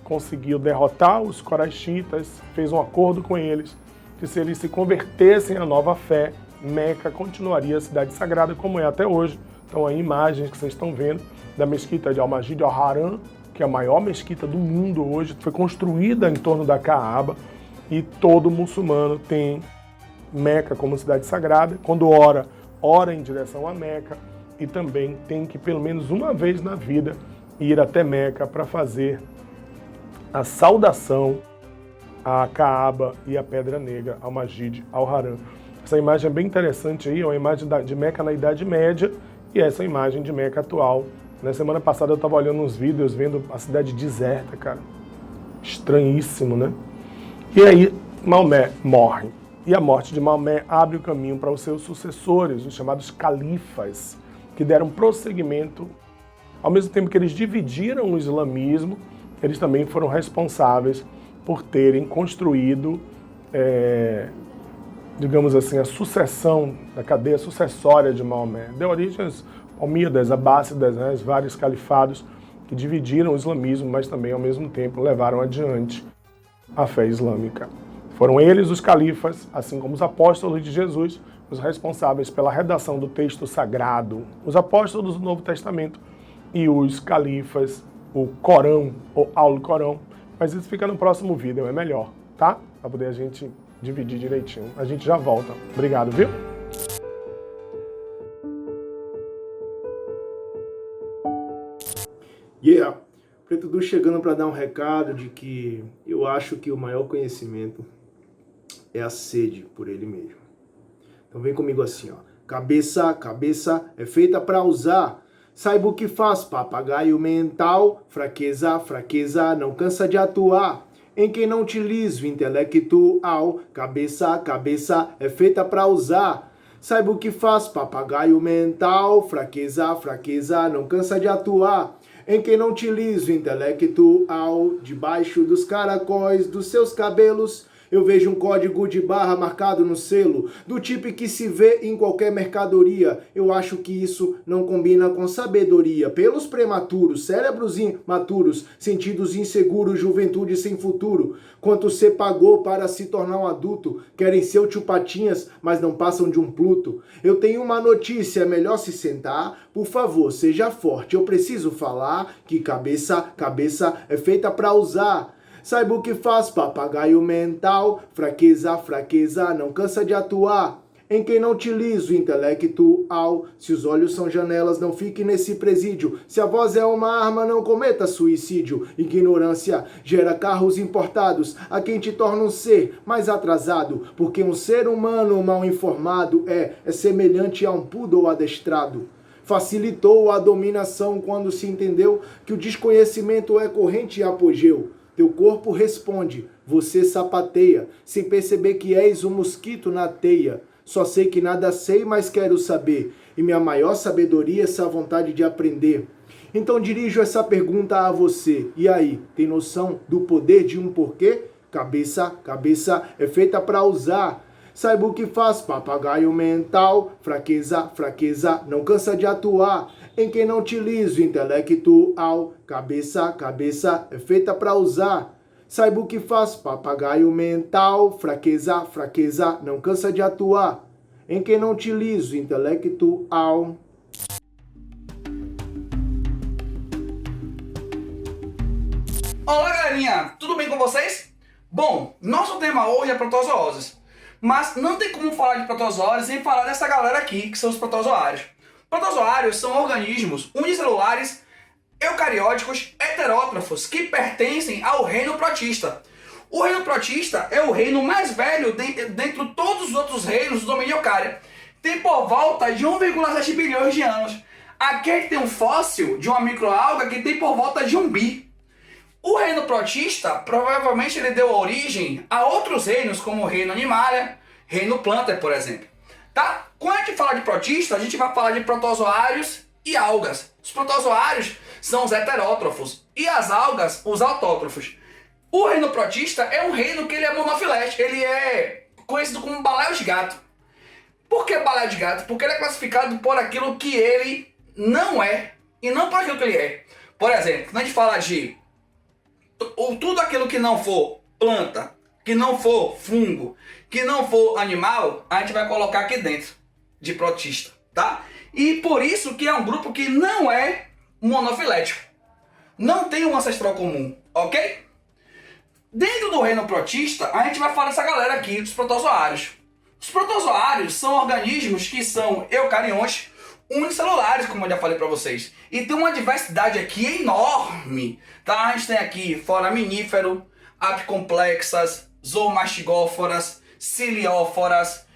[SPEAKER 1] conseguiu derrotar os Quraishitas, fez um acordo com eles, que se eles se convertessem à nova fé, Meca continuaria a cidade sagrada como é até hoje. Então aí imagens que vocês estão vendo da mesquita de Al-Masjid Al-Haram, que é a maior mesquita do mundo hoje, foi construída em torno da Kaaba, e todo muçulmano tem Meca como cidade sagrada. Quando ora em direção a Meca, e também tem que pelo menos uma vez na vida ir até Meca para fazer a saudação à Kaaba e à Pedra Negra, ao Masjid Al-Haram. Essa imagem é bem interessante aí, é uma imagem de Meca na Idade Média, e essa imagem de Meca atual. Na semana passada eu estava olhando uns vídeos, vendo a cidade deserta, cara. Estranhíssimo, né? E aí Maomé morre. E a morte de Maomé abre o caminho para os seus sucessores, os chamados califas, que deram prosseguimento. Ao mesmo tempo que eles dividiram o islamismo, eles também foram responsáveis por terem construído, digamos assim, a sucessão, a cadeia sucessória de Maomé. Deu origem aos Almíadas, Abássidas, né, os vários califados que dividiram o islamismo, mas também, ao mesmo tempo, levaram adiante a fé islâmica. Foram eles, os califas, assim como os apóstolos de Jesus, os responsáveis pela redação do texto sagrado. Os apóstolos do Novo Testamento e os califas, o Corão, ou Al-Corão. Mas isso fica no próximo vídeo, é melhor, tá? Para poder a gente dividir direitinho. A gente já volta. Obrigado, viu?
[SPEAKER 6] Yeah! Preto Du chegando para dar um recado de que eu acho que o maior conhecimento é a sede por ele mesmo. Então vem comigo assim, ó. Cabeça é feita para usar. Saiba o que faz, papagaio mental. Fraqueza, não cansa de atuar. Em quem não utiliza o intelectual. Cabeça é feita para usar. Saiba o que faz, papagaio mental. Fraqueza, não cansa de atuar. Em quem não utiliza o intelectual. Debaixo dos caracóis dos seus cabelos, eu vejo um código de barra marcado no selo, do tipo que se vê em qualquer mercadoria. Eu acho que isso não combina com sabedoria. Pelos prematuros, cérebros imaturos, sentidos inseguros, juventude sem futuro. Quanto você pagou para se tornar um adulto? Querem ser o tio Patinhas, mas não passam de um Pluto. Eu tenho uma notícia, é melhor se sentar. Por favor, seja forte, eu preciso falar que cabeça é feita para usar. Saiba o que faz, papagaio mental. Fraqueza, não cansa de atuar. Em quem não utiliza o intelectual. Se os olhos são janelas, não fique nesse presídio. Se a voz é uma arma, não cometa suicídio. Ignorância gera carros importados, a quem te torna um ser mais atrasado. Porque um ser humano mal informado é semelhante a um poodle adestrado. Facilitou a dominação quando se entendeu que o desconhecimento é corrente e apogeu. Teu corpo responde, você sapateia, sem perceber que és um mosquito na teia. Só sei que nada sei, mas quero saber. E minha maior sabedoria é essa vontade de aprender. Então dirijo essa pergunta a você. E aí, tem noção do poder de um porquê? Cabeça, cabeça é feita para usar. Saiba o que faz, papagaio mental. Fraqueza, fraqueza, não cansa de atuar. Em quem não utiliza o intelectual. Cabeça, cabeça é feita para usar. Saiba o que faz, papagaio mental. Fraqueza, fraqueza, não cansa de atuar. Em quem não utiliza o intelectual.
[SPEAKER 7] Olá galerinha, tudo bem com vocês? Bom, nosso tema hoje é protozooses, mas não tem como falar de protozoários sem falar dessa galera aqui, que são os protozoários. Protozoários são organismos unicelulares, eucarióticos, heterótrofos, que pertencem ao reino protista. O reino protista é o reino mais velho dentre todos os outros reinos do domínio eucária. Tem por volta de 1,7 bilhões de anos. Aqui a gente tem um fóssil de uma microalga que tem por volta de 1 bi. O reino protista, provavelmente ele deu origem a outros reinos, como o reino animalia, reino planta, por exemplo. Tá? Quando a gente fala de protista, a gente vai falar de protozoários e algas. Os protozoários são os heterótrofos e as algas, os autótrofos. O reino protista é um reino que ele é monofilético, ele é conhecido como baléu de gato. Por que baléu de gato? Porque ele é classificado por aquilo que ele não é e não por aquilo que ele é. Por exemplo, quando a gente fala de tudo aquilo que não for planta, que não for fungo, que não for animal, a gente vai colocar aqui dentro de protista, tá? E por isso que é um grupo que não é monofilético. Não tem um ancestral comum, ok? Dentro do reino protista, a gente vai falar dessa galera aqui, dos protozoários. Os protozoários são organismos que são eucariontes, unicelulares, como eu já falei para vocês. E tem uma diversidade aqui enorme, tá? A gente tem aqui foraminífero, apicomplexas, zoomastigóforas, cilióforas,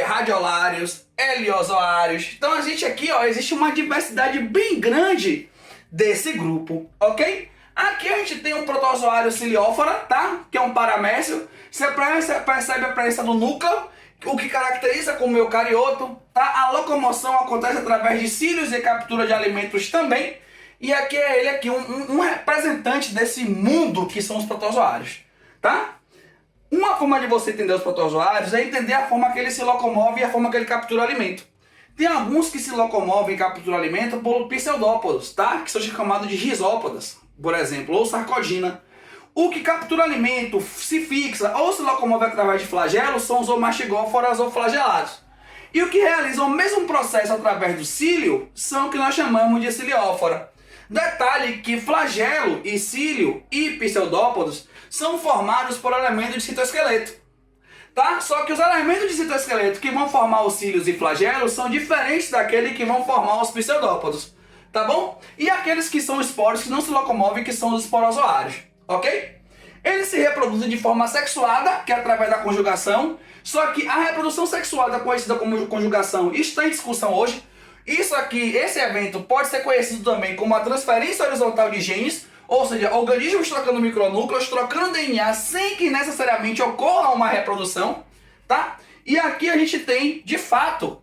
[SPEAKER 7] radiolários, heliozoários. Então a gente aqui, ó, existe uma diversidade bem grande desse grupo, ok? Aqui a gente tem um protozoário ciliófora, tá? Que é um paramécio. Você percebe a presença do núcleo, o que caracteriza como eucarioto, tá? A locomoção acontece através de cílios e captura de alimentos também. E aqui é ele aqui, um representante desse mundo que são os protozoários, tá? Uma forma de você entender os protozoários é entender a forma que ele se locomove e a forma que ele captura alimento. Tem alguns que se locomovem e capturam alimento por pseudópodos, tá? Que são chamados de rizópodas, por exemplo, ou sarcodina. O que captura alimento, se fixa ou se locomove através de flagelos são os omastigóforas ou flagelados. E o que realizam o mesmo processo através do cílio são o que nós chamamos de ciliófora. Detalhe que flagelo e cílio e pseudópodos são formados por elementos de citoesqueleto. Tá? Só que os elementos de citoesqueleto que vão formar os cílios e flagelos são diferentes daqueles que vão formar os pseudópodos. Tá bom? E aqueles que são esporos que não se locomovem, que são os esporozoários. Ok? Eles se reproduzem de forma sexuada, que é através da conjugação. Só que a reprodução sexuada, conhecida como conjugação, está em discussão hoje. Isso aqui, esse evento pode ser conhecido também como a transferência horizontal de genes, ou seja, organismos trocando micronúcleos, trocando DNA sem que necessariamente ocorra uma reprodução, tá? E aqui a gente tem, de fato,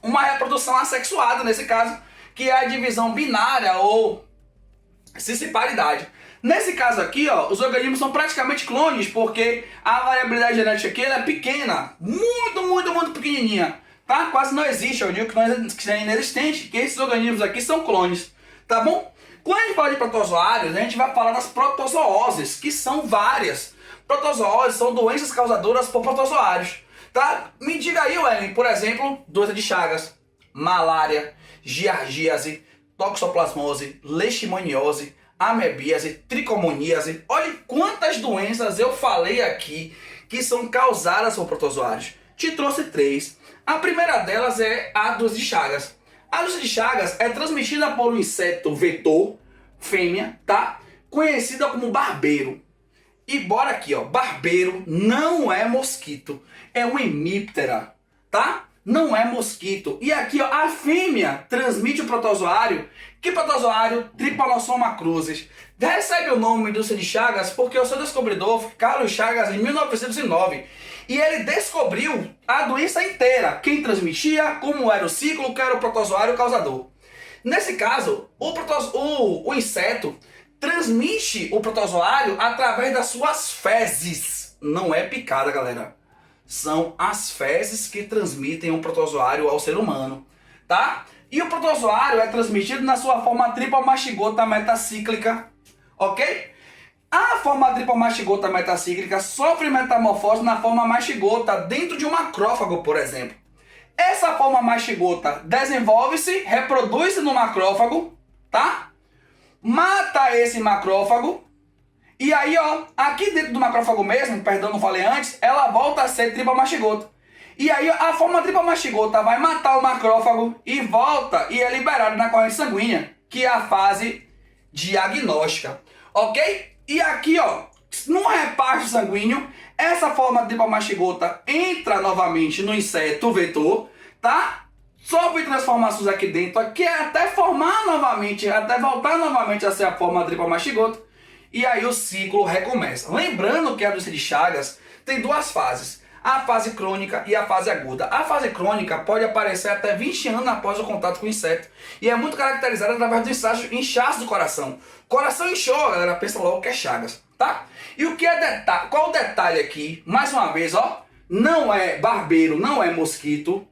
[SPEAKER 7] uma reprodução assexuada, nesse caso, que é a divisão binária ou cisparidade. Nesse caso aqui, ó, os organismos são praticamente clones, porque a variabilidade genética aqui ela é pequena, muito pequenininha, tá? Quase não existe, eu digo que é inexistente, que esses organismos aqui são clones, tá bom? Quando a gente fala de protozoários, a gente vai falar das protozooses, que são várias. Protozooses são doenças causadoras por protozoários, tá? Me diga aí, Wellen, por exemplo, doença de Chagas, malária, giardíase, toxoplasmose, leishmaniose, amebíase, tricomoníase. Olha quantas doenças eu falei aqui que são causadas por protozoários. Te trouxe 3. A primeira delas é a doença de Chagas. A doença de Chagas é transmitida por um inseto vetor, fêmea, tá? Conhecida como barbeiro. E bora aqui, ó. Barbeiro não é mosquito, é um hemíptera, tá? Não é mosquito. E aqui, ó, a fêmea transmite o protozoário. Que protozoário? Trypanosoma crucis. Recebe o nome do doença de Chagas porque o seu descobridor foi Carlos Chagas em 1909. E ele descobriu a doença inteira. Quem transmitia, como era o ciclo, que era o protozoário causador. Nesse caso, o inseto transmite o protozoário através das suas fezes. Não é picada, galera. São as fezes que transmitem o protozoário ao ser humano, tá? E o protozoário é transmitido na sua forma triplomastigota metacíclica, ok? A forma triplomastigota metacíclica sofre metamorfose na forma mastigota dentro de um macrófago, por exemplo. Essa forma mastigota desenvolve-se, reproduz-se no macrófago, tá? Mata esse macrófago. E aí, ó, aqui dentro do macrófago mesmo, perdão, não falei antes, ela volta a ser triplomastigota. E aí a forma triplomastigota vai matar o macrófago e volta e é liberada na corrente sanguínea, que é a fase diagnóstica, ok? E aqui, ó, no reparto sanguíneo, essa forma triplomastigota entra novamente no inseto vetor, tá? Sofre transformações aqui dentro, que é até formar novamente, até voltar novamente a ser a forma triplomastigota. E aí o ciclo recomeça. Lembrando que a doença de Chagas tem duas fases. A fase crônica e a fase aguda. A fase crônica pode aparecer até 20 anos após o contato com o inseto. E é muito caracterizada através do inchaço do coração. Coração inchou, a galera pensa logo que é Chagas, tá? E o que é detalhe? Qual o detalhe aqui? Mais uma vez, ó. Não é barbeiro, não é mosquito.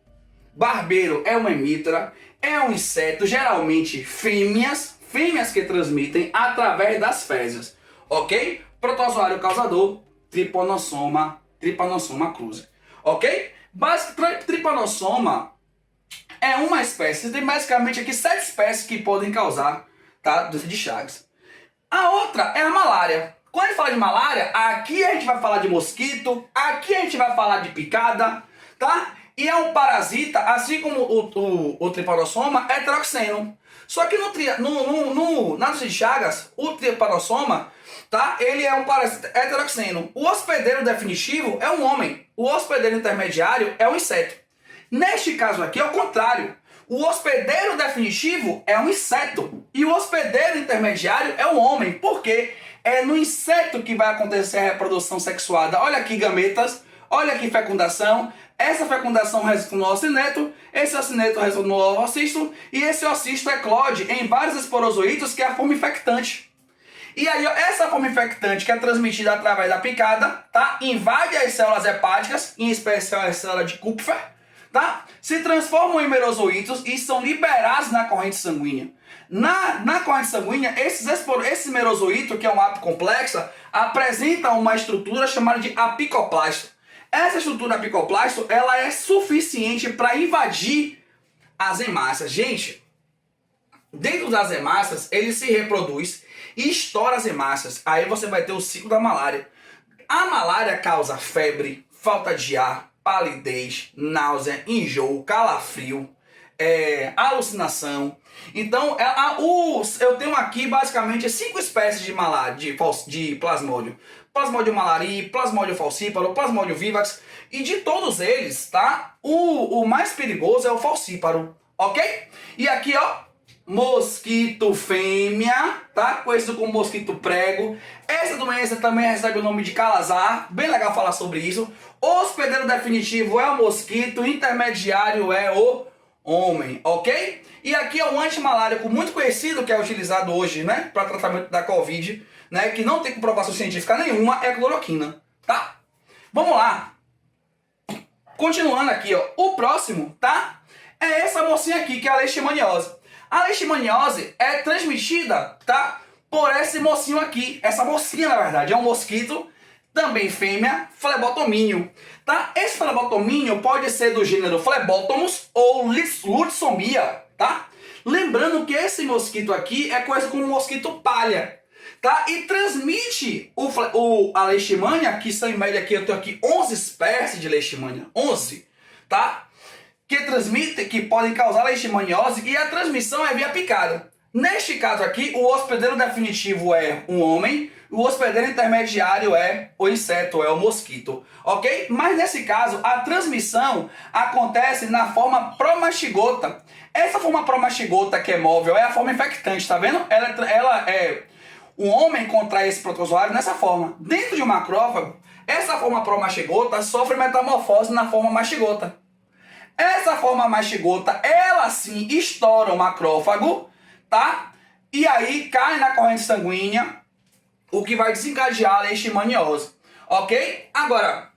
[SPEAKER 7] Barbeiro é uma hemíptera. É um inseto, geralmente fêmeas que transmitem através das fezes. Ok? Protozoário causador, Trypanosoma cruzi. Ok? Trypanosoma é uma espécie. Tem basicamente aqui 7 espécies que podem causar, tá, doença de Chagas. A outra é a malária. Quando a gente fala de malária, aqui a gente vai falar de mosquito, aqui a gente vai falar de picada, tá? E é um parasita, assim como o Trypanosoma, é heteroxeno. Só que na doença de Chagas, o Trypanosoma, tá? Ele é um parasita heteroxeno. O hospedeiro definitivo é um homem. O hospedeiro intermediário é um inseto. Neste caso aqui é o contrário. O hospedeiro definitivo é um inseto. E o hospedeiro intermediário é um homem. Por quê? É no inseto que vai acontecer a reprodução sexuada. Olha aqui gametas. Olha aqui fecundação. Essa fecundação resulta no ocineto, esse ocineto resulta no oocisto, e esse oocisto eclode em vários esporozoítos, que é a forma infectante. E aí, ó, essa forma infectante, que é transmitida através da picada, tá? Invade as células hepáticas, em especial a célula de Kupfer, tá? Se transformam em merozoítos e são liberados na corrente sanguínea. Na corrente sanguínea, esse merozoíto, que é um apicomplexo, apresenta uma estrutura chamada de apicoplasto. Essa estrutura apicoplasto, ela é suficiente para invadir as hemácias. Gente, dentro das hemácias, ele se reproduz e estoura as hemácias. Aí você vai ter o ciclo da malária. A malária causa febre, falta de ar, palidez, náusea, enjoo, calafrio, alucinação. Então, eu tenho aqui basicamente 5 espécies de malária, de plasmódio. Plasmódio malari, Plasmódio falcíparo, Plasmódio vivax. E de todos eles, tá? O mais perigoso é o falcíparo, ok? E aqui, ó, mosquito fêmea, tá? Conhecido como mosquito prego. Essa doença também recebe o nome de calazar. Bem legal falar sobre isso. O hospedeiro definitivo é o mosquito, intermediário é o homem, ok? E aqui é um antimalárico muito conhecido que é utilizado hoje, né, para tratamento da Covid, né, que não tem comprovação científica nenhuma, é a cloroquina, tá? Vamos lá. Continuando aqui, ó, o próximo, tá? É essa mocinha aqui, que é a leishmaniose. A leishmaniose é transmitida, tá, por esse mocinho aqui. Essa mocinha, na verdade, é um mosquito, também fêmea, flebotomínio, tá? Esse flebotomínio pode ser do gênero Phlebotomus ou Lutsomia, tá? Lembrando que esse mosquito aqui é conhecido como mosquito palha, tá? E transmite a leishmania, que são em média aqui, eu tenho aqui 11 espécies de leishmania, 11, tá? Que podem causar leishmaniose, e a transmissão é via picada. Neste caso aqui, o hospedeiro definitivo é um homem, o hospedeiro intermediário é o inseto, é o mosquito, ok? Mas nesse caso, a transmissão acontece na forma promastigota. Essa forma promastigota que é móvel é a forma infectante, tá vendo? O homem contrai esse protozoário nessa forma. Dentro de um macrófago, essa forma promastigota sofre metamorfose na forma mastigota. Essa forma mastigota, ela sim estoura o macrófago, tá? e aí cai na corrente sanguínea, o que vai desencadear a leishmaniose, ok? Agora,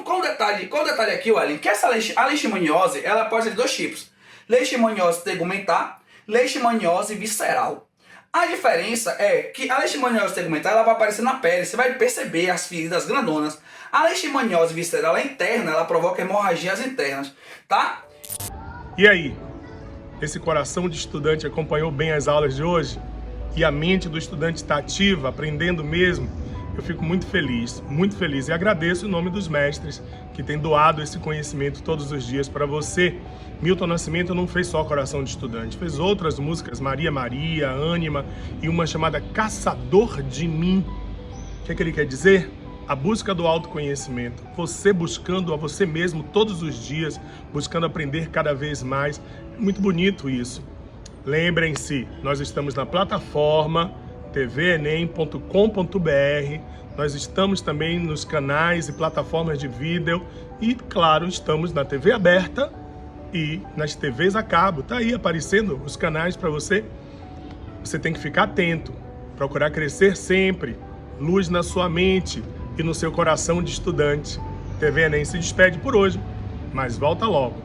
[SPEAKER 7] qual o detalhe aqui, Wellington? Que a leishmaniose, ela pode ser de 2 tipos. Leishmaniose tegumentar, leishmaniose visceral. A diferença é que a leishmaniose tegumentar, ela vai aparecer na pele, você vai perceber as feridas grandonas. A leishmaniose visceral é interna, ela provoca hemorragias internas, tá?
[SPEAKER 1] E aí, esse coração de estudante acompanhou bem as aulas de hoje? E a mente do estudante está ativa, aprendendo mesmo? Eu fico muito feliz e agradeço em nome dos mestres que têm doado esse conhecimento todos os dias para você. Milton Nascimento não fez só Coração de Estudante, fez outras músicas, Maria Maria, Ânima e uma chamada Caçador de Mim. O que é que ele quer dizer? A busca do autoconhecimento, você buscando a você mesmo todos os dias, buscando aprender cada vez mais. É muito bonito isso. Lembrem-se, nós estamos na plataforma tvenem.com.br, nós estamos também nos canais e plataformas de vídeo e, claro, estamos na TV aberta e nas TVs a cabo. Tá aí aparecendo os canais para você. Você tem que ficar atento, procurar crescer sempre, luz na sua mente e no seu coração de estudante. TV Enem se despede por hoje, mas volta logo.